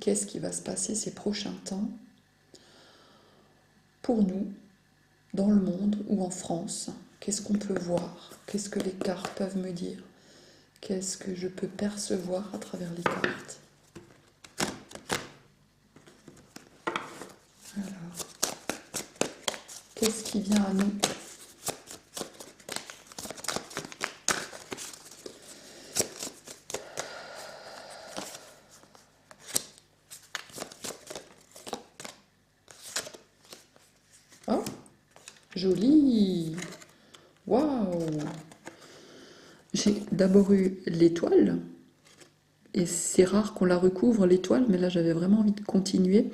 qu'est-ce qui va se passer ces prochains temps pour nous, dans le monde ou en France. Qu'est-ce qu'on peut voir? Qu'est-ce que les cartes peuvent me dire? Qu'est-ce que je peux percevoir à travers les cartes? Alors, qu'est-ce qui vient à nous? Oh, joli! Waouh! J'ai d'abord eu l'étoile, et c'est rare qu'on la recouvre l'étoile, mais là j'avais vraiment envie de continuer,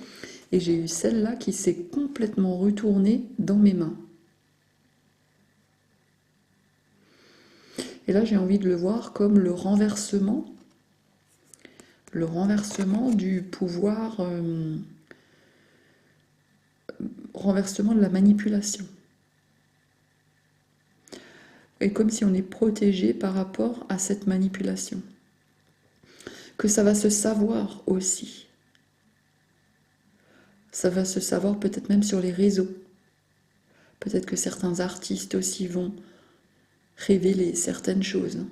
et j'ai eu celle-là qui s'est complètement retournée dans mes mains. Et là j'ai envie de le voir comme le renversement du pouvoir, renversement de la manipulation. Et comme si on est protégé par rapport à cette manipulation. Que ça va se savoir aussi. Ça va se savoir peut-être même sur les réseaux. Peut-être que certains artistes aussi vont révéler certaines choses.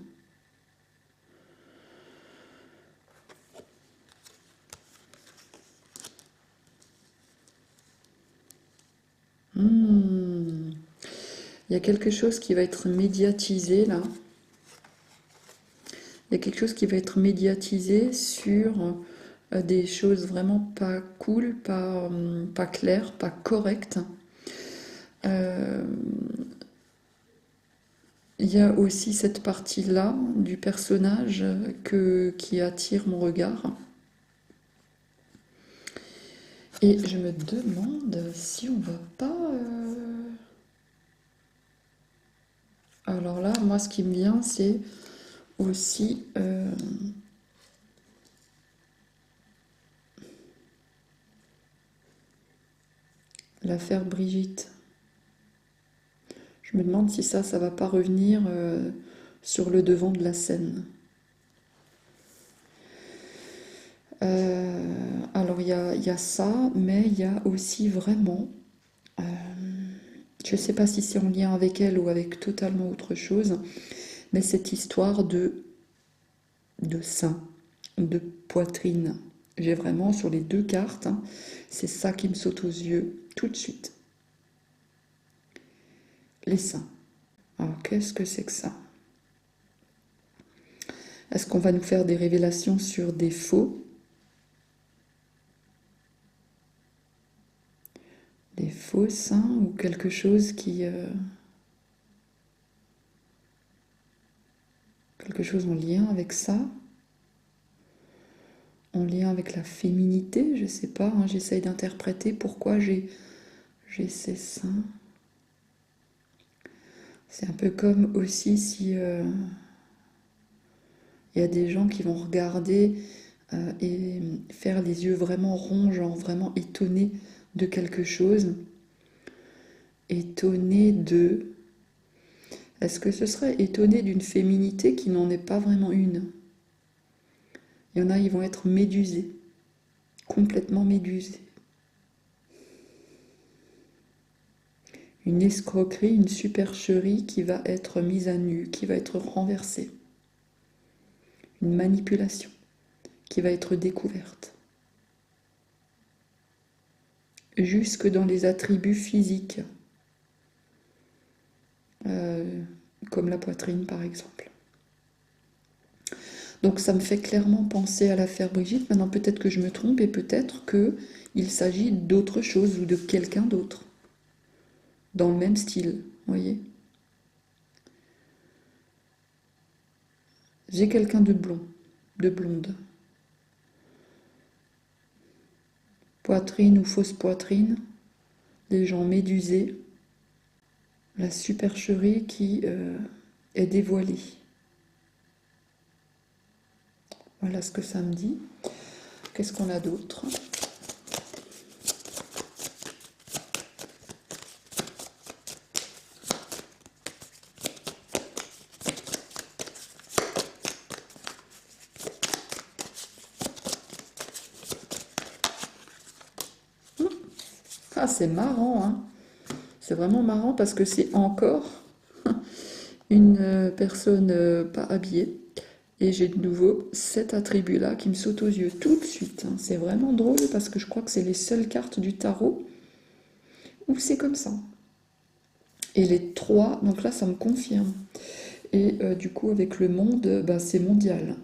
Il y a quelque chose qui va être médiatisé là. Il y a quelque chose qui va être médiatisé sur des choses vraiment pas cool, pas claires, pas correctes. Il y a aussi cette partie-là du personnage qui attire mon regard. Et je me demande si on va pas... Alors là, moi, ce qui me vient, c'est aussi... l'affaire Brigitte. Je me demande si ça va pas revenir sur le devant de la scène. Alors il y a ça, mais il y a aussi vraiment... je ne sais pas si c'est en lien avec elle ou avec totalement autre chose, mais cette histoire de sein, de poitrine. J'ai vraiment sur les deux cartes, c'est ça qui me saute aux yeux tout de suite. Les seins. Alors qu'est-ce que c'est que ça? Est-ce qu'on va nous faire des révélations sur des faux? Des faux seins ou quelque chose qui... quelque chose en lien avec ça? En lien avec la féminité, je sais pas, j'essaye d'interpréter pourquoi j'ai ces seins. C'est un peu comme aussi si il y a des gens qui vont regarder et faire les yeux vraiment ronds, genre vraiment étonnés de quelque chose. Étonnés de... Est-ce que ce serait étonné d'une féminité qui n'en est pas vraiment une? Il y en a, ils vont être médusés, complètement médusés. Une escroquerie, une supercherie qui va être mise à nu, qui va être renversée. Une manipulation qui va être découverte. Jusque dans les attributs physiques, comme la poitrine par exemple. Donc ça me fait clairement penser à l'affaire Brigitte. Maintenant peut-être que je me trompe et peut-être qu'il s'agit d'autre chose ou de quelqu'un d'autre. Dans le même style, vous voyez. J'ai quelqu'un de blond, de blonde. Poitrine ou fausse poitrine, les gens médusés, la supercherie qui est dévoilée. Voilà ce que ça me dit. Qu'est-ce qu'on a d'autre ? Ah, c'est marrant, hein. C'est vraiment marrant parce que c'est encore une personne pas habillée. Et j'ai de nouveau cet attribut-là qui me saute aux yeux tout de suite, hein. C'est vraiment drôle parce que je crois que c'est les seules cartes du tarot où c'est comme ça. Et les trois, donc là ça me confirme. Et du coup avec le monde, bah, c'est mondial.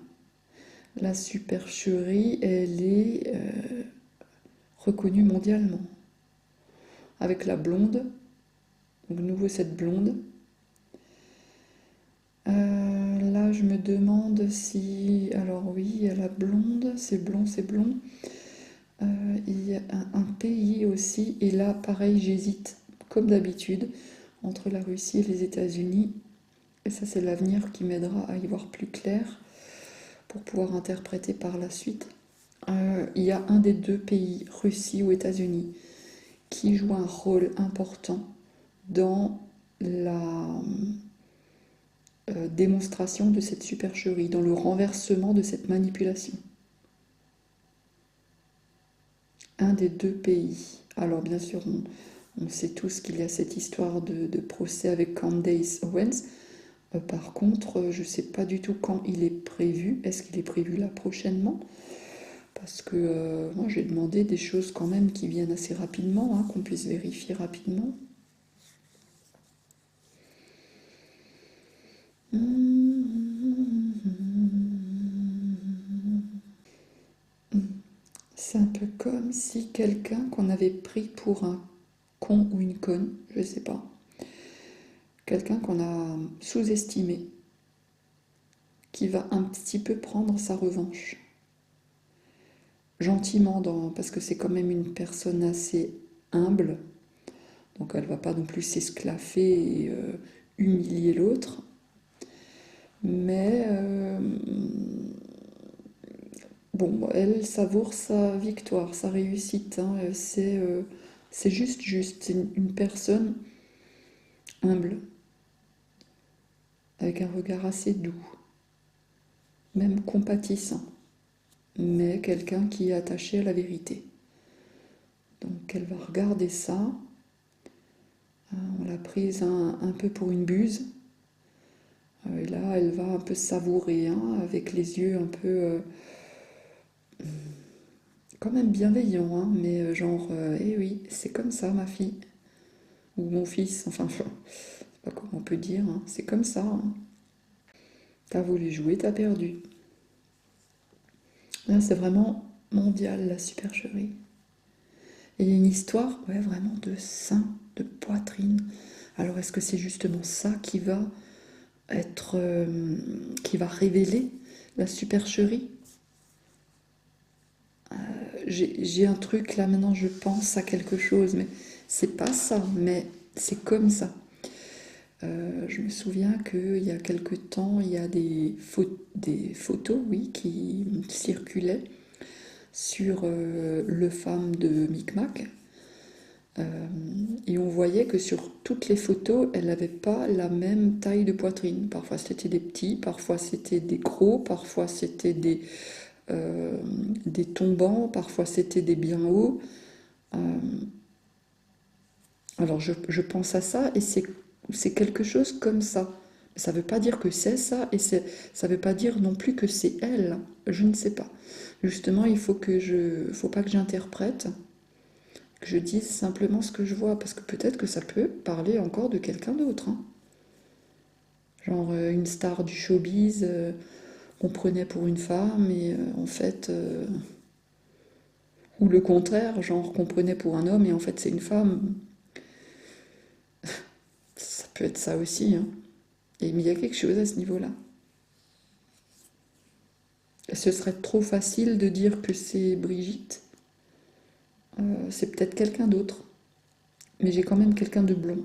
La supercherie, elle est reconnue mondialement. Avec la blonde, donc de nouveau cette blonde. Là, je me demande si... Alors oui, il y a la blonde, c'est blond, c'est blond. Il y a un pays aussi, et là, pareil, j'hésite, comme d'habitude, entre la Russie et les États-Unis. Et ça, c'est l'avenir qui m'aidera à y voir plus clair pour pouvoir interpréter par la suite. Il y a un des deux pays, Russie ou États-Unis, qui joue un rôle important dans la démonstration de cette supercherie, dans le renversement de cette manipulation. Un des deux pays. Alors bien sûr, on sait tous qu'il y a cette histoire de procès avec Candace Owens. Par contre, je ne sais pas du tout quand il est prévu. Est-ce qu'il est prévu là prochainement? Parce que moi j'ai demandé des choses quand même qui viennent assez rapidement, hein, qu'on puisse vérifier rapidement. C'est un peu comme si quelqu'un qu'on avait pris pour un con ou une conne, je sais pas, quelqu'un qu'on a sous-estimé, qui va un petit peu prendre sa revanche. Gentiment, parce que c'est quand même une personne assez humble, donc elle va pas non plus s'esclaffer et humilier l'autre, mais bon, elle savoure sa victoire, sa réussite, hein. C'est juste, c'est une personne humble, avec un regard assez doux, même compatissant, mais quelqu'un qui est attaché à la vérité. Donc elle va regarder ça, on l'a prise un peu pour une buse, et là elle va un peu savourer, hein, avec les yeux un peu quand même bienveillants, hein, mais genre, eh oui, c'est comme ça ma fille, ou mon fils, enfin, je sais pas comment on peut dire, hein, c'est comme ça, hein. T'as voulu jouer, t'as perdu. Là, c'est vraiment mondial, la supercherie. Et il y a une histoire, ouais, vraiment de sein, de poitrine. Alors, est-ce que c'est justement ça qui va être, qui va révéler la supercherie? J'ai un truc là maintenant, je pense à quelque chose, mais c'est pas ça, mais c'est comme ça. Je me souviens qu'il y a quelque temps, il y a des photos, oui, qui circulaient sur le femme de Micmac. Et on voyait que sur toutes les photos, elle n'avait pas la même taille de poitrine. Parfois c'était des petits, parfois c'était des gros, parfois c'était des tombants, parfois c'était des bien hauts. Euh, alors je pense à ça et c'est quelque chose comme ça. Ça ne veut pas dire que c'est ça et ça ne veut pas dire non plus que c'est elle. Je ne sais pas. Justement, faut pas que j'interprète, que je dise simplement ce que je vois, parce que peut-être que ça peut parler encore de quelqu'un d'autre, hein. Genre une star du showbiz qu'on prenait pour une femme et en fait, ou le contraire, genre qu'on prenait pour un homme et en fait c'est une femme. Ça peut être ça aussi, hein. Et, mais il y a quelque chose à ce niveau-là. Ce serait trop facile de dire que c'est Brigitte. C'est peut-être quelqu'un d'autre. Mais j'ai quand même quelqu'un de blond,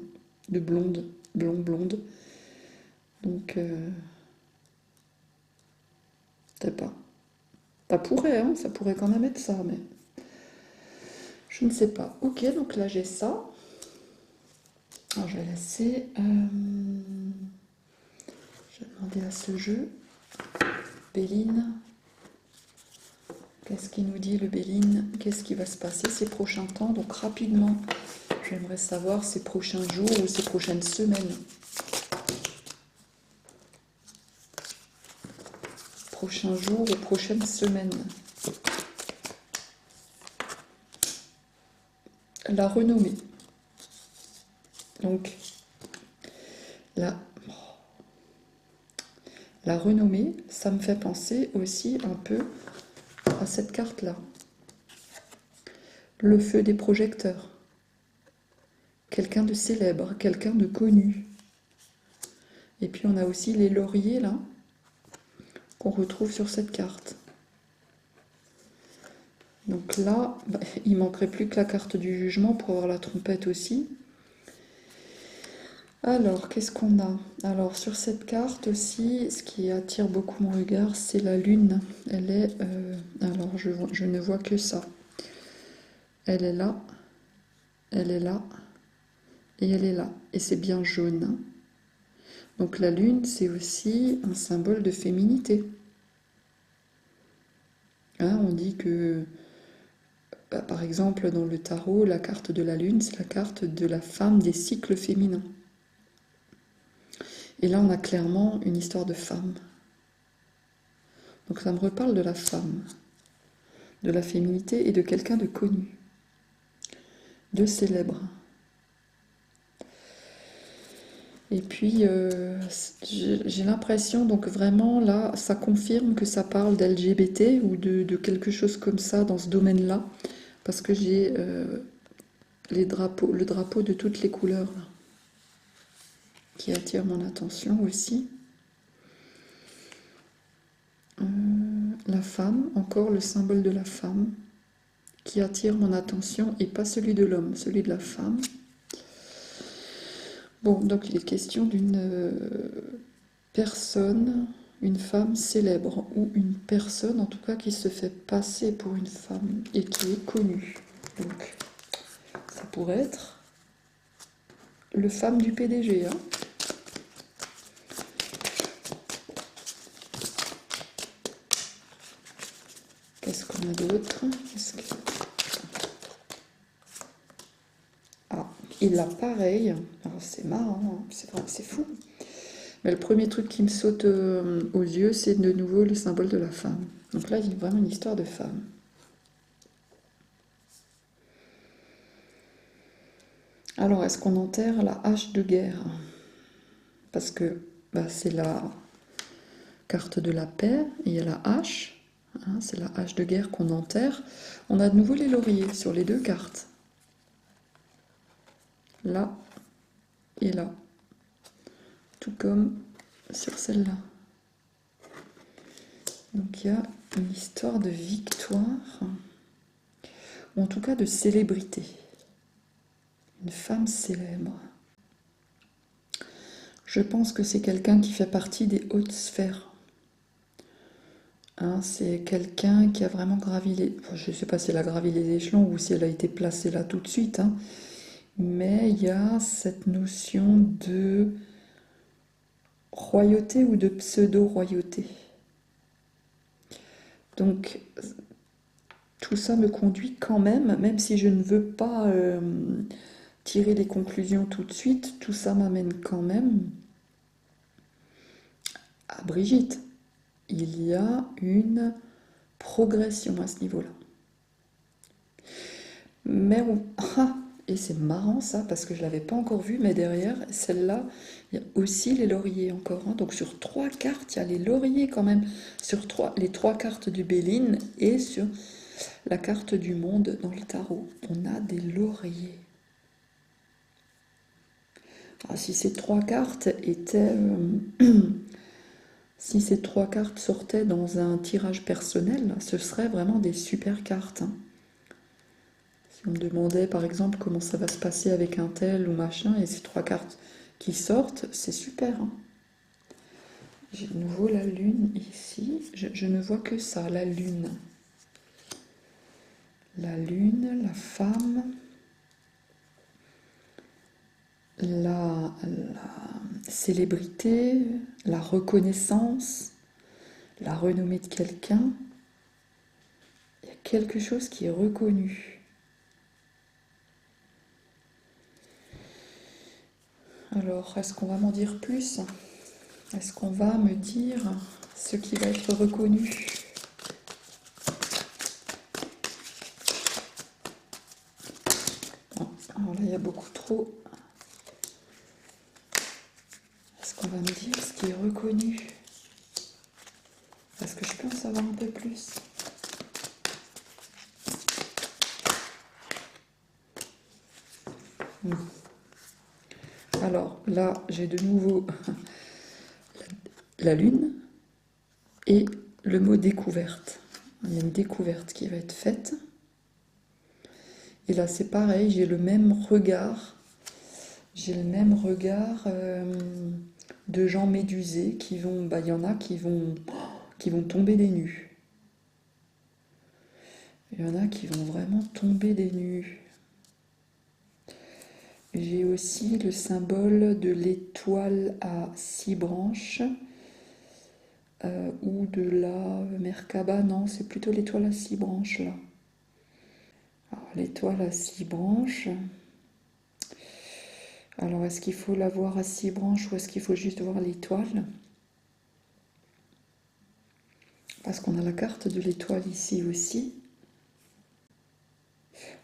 de blonde, blonde. Donc, peut-être pas. Ça pourrait, hein, ça pourrait quand même être ça, mais je ne sais pas. Ok, donc là j'ai ça. Alors je vais laisser. Je vais demander à ce jeu. Béline. Qu'est-ce qu'il nous dit le Béline? Qu'est-ce qui va se passer ces prochains temps? Donc rapidement, j'aimerais savoir ces prochains jours ou ces prochaines semaines. Prochains jours ou prochaines semaines. La renommée. Donc, la renommée, ça me fait penser aussi un peu à cette carte-là. Le feu des projecteurs. Quelqu'un de célèbre, quelqu'un de connu. Et puis on a aussi les lauriers là, qu'on retrouve sur cette carte. Donc là, il manquerait plus que la carte du jugement pour avoir la trompette aussi. Alors, qu'est-ce qu'on a? Alors, sur cette carte aussi, ce qui attire beaucoup mon regard, c'est la lune. Elle est... alors, je ne vois que ça. Elle est là, elle est là, et elle est là. Et c'est bien jaune. Donc la lune, c'est aussi un symbole de féminité. Hein, on dit que, par exemple, dans le tarot, la carte de la lune, c'est la carte de la femme des cycles féminins. Et là, on a clairement une histoire de femme. Donc ça me reparle de la femme, de la féminité et de quelqu'un de connu, de célèbre. Et puis, j'ai l'impression, donc vraiment, là, ça confirme que ça parle d'LGBT ou de quelque chose comme ça dans ce domaine-là, parce que j'ai le drapeau de toutes les couleurs, là, qui attire mon attention aussi. La femme, encore le symbole de la femme, qui attire mon attention, et pas celui de l'homme, celui de la femme. Bon, donc il est question d'une personne, une femme célèbre, ou une personne en tout cas qui se fait passer pour une femme et qui est connue. Donc ça pourrait être le femme du PDG. Hein. Qu'est-ce qu'on a d'autre? Ah, il a pareil. Alors c'est marrant, hein. C'est fou. Mais le premier truc qui me saute aux yeux, c'est de nouveau le symbole de la femme. Donc là, il y a vraiment une histoire de femme. Alors, est-ce qu'on enterre la hache de guerre? Parce que c'est la carte de la paix, et il y a la hache, hein, c'est la hache de guerre qu'on enterre. On a de nouveau les lauriers sur les deux cartes. Là et là. Tout comme sur celle-là. Donc il y a une histoire de victoire, ou en tout cas de célébrité. Une femme célèbre. Je pense que c'est quelqu'un qui fait partie des hautes sphères. Hein, c'est quelqu'un qui a vraiment gravi les... Enfin, je ne sais pas si elle a gravi les échelons ou si elle a été placée là tout de suite. Hein, mais il y a cette notion de royauté ou de pseudo-royauté. Donc, tout ça me conduit quand même si je ne veux pas tirer les conclusions tout de suite, tout ça m'amène quand même à Brigitte. Il y a une progression à ce niveau-là. Mais et c'est marrant ça, parce que je ne l'avais pas encore vu, mais derrière, celle-là, il y a aussi les lauriers encore. Hein. Donc sur 3 cartes, il y a les lauriers quand même, sur les 3 cartes du Béline et sur la carte du monde dans le tarot. On a des lauriers. Alors, si ces 3 cartes étaient... si ces 3 cartes sortaient dans un tirage personnel, ce serait vraiment des super cartes. Hein. Si on me demandait par exemple comment ça va se passer avec un tel ou machin, et ces 3 cartes qui sortent, c'est super. Hein. J'ai de nouveau la lune ici, je ne vois que ça, la lune. La lune, la femme, la célébrité, la reconnaissance, la renommée de quelqu'un. Et quelque chose qui est reconnu. Alors, est-ce qu'on va m'en dire plus? Est-ce qu'on va me dire ce qui va être reconnu? Alors là, il y a beaucoup trop. Est-ce qu'on va me dire ce qui est reconnu? Est-ce que je peux en savoir un peu plus? Alors là, j'ai de nouveau la lune et le mot découverte. Il y a une découverte qui va être faite. Et là, c'est pareil, j'ai le même regard. J'ai le même regard de gens médusés qui vont... il y en a qui vont tomber des nues. Il y en a qui vont vraiment tomber des nues. J'ai aussi le symbole de l'étoile à 6 branches. Ou de la Merkaba, non, c'est plutôt l'étoile à 6 branches là. Alors, l'étoile à 6 branches. Alors, est-ce qu'il faut la voir à 6 branches ou est-ce qu'il faut juste voir l'étoile? Parce qu'on a la carte de l'étoile ici aussi.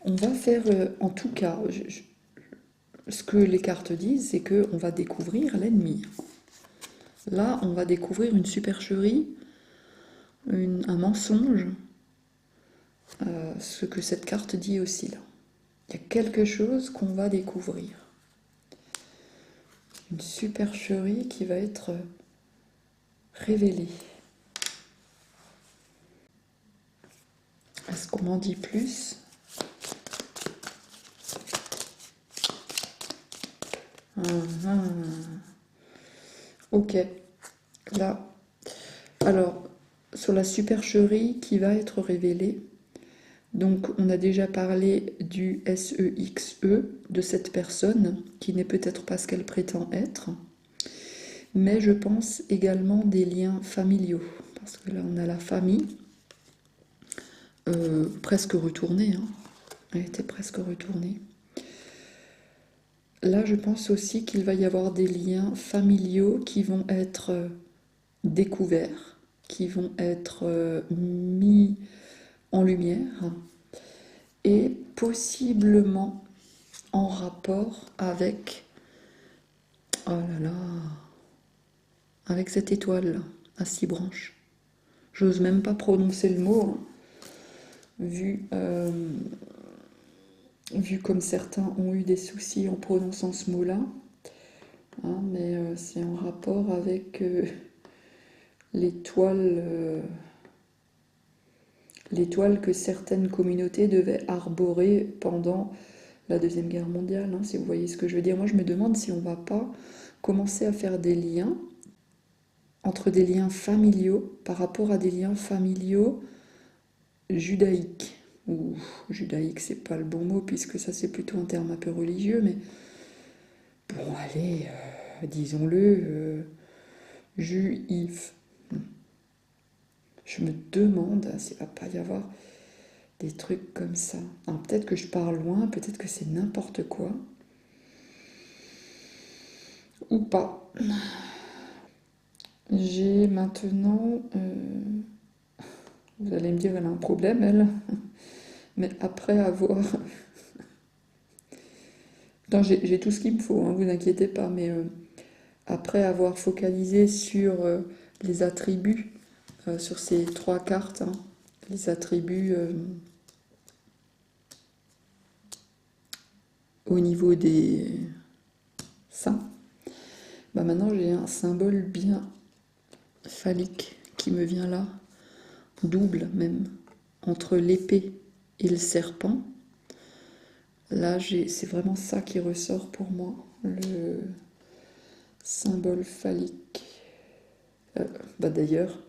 On va faire, en tout cas, ce que les cartes disent, c'est qu'on va découvrir l'ennemi. Là, on va découvrir une supercherie, un mensonge, ce que cette carte dit aussi là. Il y a quelque chose qu'on va découvrir. Une supercherie qui va être révélée. Est-ce qu'on m'en dit plus? Ok. Là. Alors, sur la supercherie qui va être révélée, donc on a déjà parlé du SEXE, de cette personne, qui n'est peut-être pas ce qu'elle prétend être, mais je pense également des liens familiaux, parce que là on a la famille, presque retournée, hein. Elle était presque retournée. Là je pense aussi qu'il va y avoir des liens familiaux qui vont être découverts, qui vont être mis en lumière, et possiblement en rapport avec, oh là là, avec cette étoile à 6 branches. J'ose même pas prononcer le mot, hein, vu comme certains ont eu des soucis en prononçant ce mot-là, hein, mais c'est en rapport avec l'étoile que certaines communautés devaient arborer pendant la Deuxième Guerre mondiale, hein, si vous voyez ce que je veux dire. Moi, je me demande si on ne va pas commencer à faire des liens entre des liens familiaux par rapport à des liens familiaux judaïques. Ou judaïque, c'est pas le bon mot, puisque ça, c'est plutôt un terme un peu religieux, mais bon, allez, disons-le, juif. Je me demande s'il va pas y avoir des trucs comme ça. Alors peut-être que je pars loin, peut-être que c'est n'importe quoi. Ou pas. J'ai maintenant... vous allez me dire, elle a un problème, elle. Mais après avoir... Non, j'ai tout ce qu'il me faut, hein, vous inquiétez pas, mais après avoir focalisé sur les attributs, sur ces 3 cartes, hein, les attributs au niveau des seins, bah maintenant j'ai un symbole bien phallique qui me vient là, double même, entre l'épée et le serpent. Là, c'est vraiment ça qui ressort pour moi, le symbole phallique. D'ailleurs,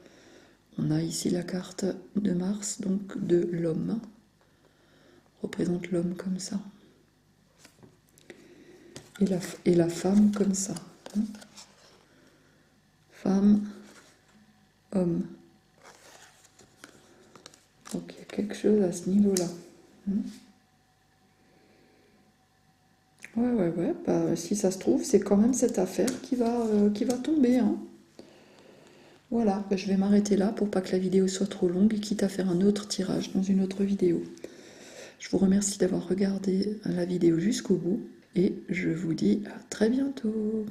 on a ici la carte de Mars, donc de l'homme. Représente l'homme comme ça. Et la femme comme ça. Femme, homme. Donc il y a quelque chose à ce niveau-là. Ouais, bah, si ça se trouve, c'est quand même cette affaire qui va tomber, hein. Voilà, bah, je vais m'arrêter là pour pas que la vidéo soit trop longue, quitte à faire un autre tirage dans une autre vidéo. Je vous remercie d'avoir regardé la vidéo jusqu'au bout et je vous dis à très bientôt.